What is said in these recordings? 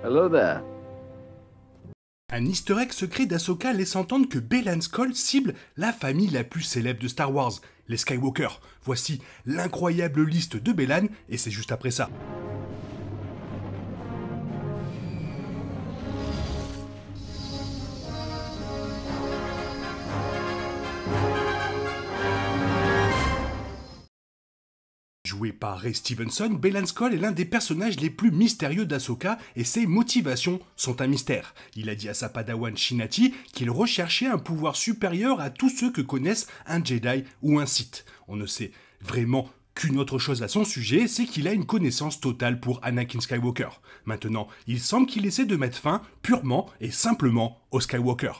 Hello there. Un easter egg secret d'Ahsoka laisse entendre que Baylan Skoll cible la famille la plus célèbre de Star Wars, les Skywalker. Voici l'incroyable liste de Baylan, et c'est juste après ça. Joué par Ray Stevenson, Baylan Skoll est l'un des personnages les plus mystérieux d'Ahsoka et ses motivations sont un mystère. Il a dit à sa padawan Shinati qu'il recherchait un pouvoir supérieur à tous ceux que connaissent un Jedi ou un Sith. On ne sait vraiment qu'une autre chose à son sujet, c'est qu'il a une connaissance totale pour Anakin Skywalker. Maintenant, il semble qu'il essaie de mettre fin purement et simplement au Skywalker.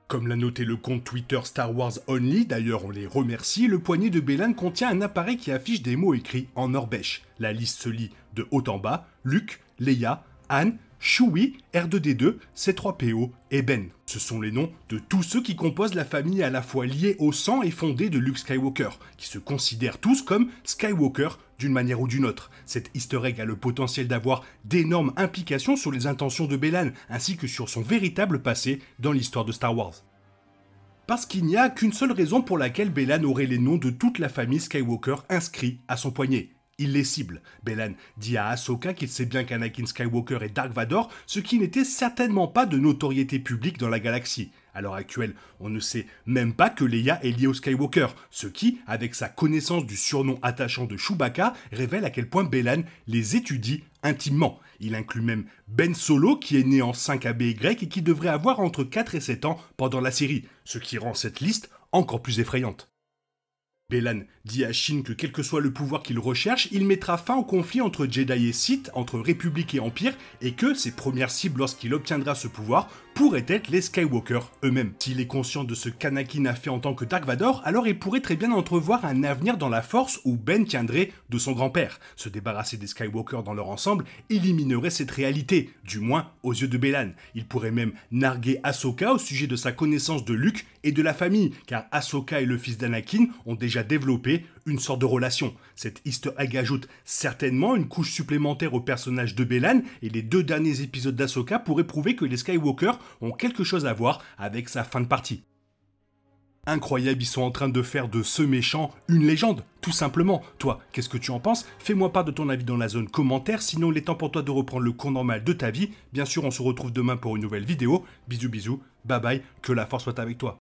Comme l'a noté le compte Twitter Star Wars Only, d'ailleurs on les remercie, le poignet de Baylan contient un appareil qui affiche des mots écrits en orbèche. La liste se lit de haut en bas: Luke, Leia, Han, Chewie, R2D2, C3PO et Ben. Ce sont les noms de tous ceux qui composent la famille à la fois liée au sang et fondée de Luke Skywalker, qui se considèrent tous comme Skywalker d'une manière ou d'une autre. Cet easter egg a le potentiel d'avoir d'énormes implications sur les intentions de Baylan, ainsi que sur son véritable passé dans l'histoire de Star Wars. Parce qu'il n'y a qu'une seule raison pour laquelle Baylan aurait les noms de toute la famille Skywalker inscrits à son poignet. Il les cible. Baylan dit à Ahsoka qu'il sait bien qu'Anakin Skywalker est Dark Vador, ce qui n'était certainement pas de notoriété publique dans la galaxie. À l'heure actuelle, on ne sait même pas que Leia est liée au Skywalker, ce qui, avec sa connaissance du surnom attachant de Chewbacca, révèle à quel point Baylan les étudie intimement. Il inclut même Ben Solo, qui est né en 5 ABY et qui devrait avoir entre 4 et 7 ans pendant la série, ce qui rend cette liste encore plus effrayante. Baylan dit à Shin que quel que soit le pouvoir qu'il recherche, il mettra fin au conflit entre Jedi et Sith, entre République et Empire, et que ses premières cibles lorsqu'il obtiendra ce pouvoir pourraient être les Skywalker eux-mêmes. S'il est conscient de ce qu'Anakin a fait en tant que Dark Vador, alors il pourrait très bien entrevoir un avenir dans la Force où Ben tiendrait de son grand-père. Se débarrasser des Skywalker dans leur ensemble éliminerait cette réalité, du moins aux yeux de Baylan. Il pourrait même narguer Ahsoka au sujet de sa connaissance de Luke et de la famille, car Ahsoka et le fils d'Anakin ont déjà développé une sorte de relation. Cet easter egg ajoute certainement une couche supplémentaire au personnage de Baylan, et les 2 derniers épisodes d'Ahsoka pourraient prouver que les Skywalker ont quelque chose à voir avec sa fin de partie. Incroyable, ils sont en train de faire de ce méchant une légende, tout simplement. Toi, qu'est-ce que tu en penses? Fais-moi part de ton avis dans la zone commentaire, sinon il est temps pour toi de reprendre le cours normal de ta vie. Bien sûr, on se retrouve demain pour une nouvelle vidéo. Bisous bisous, bye bye, que la force soit avec toi.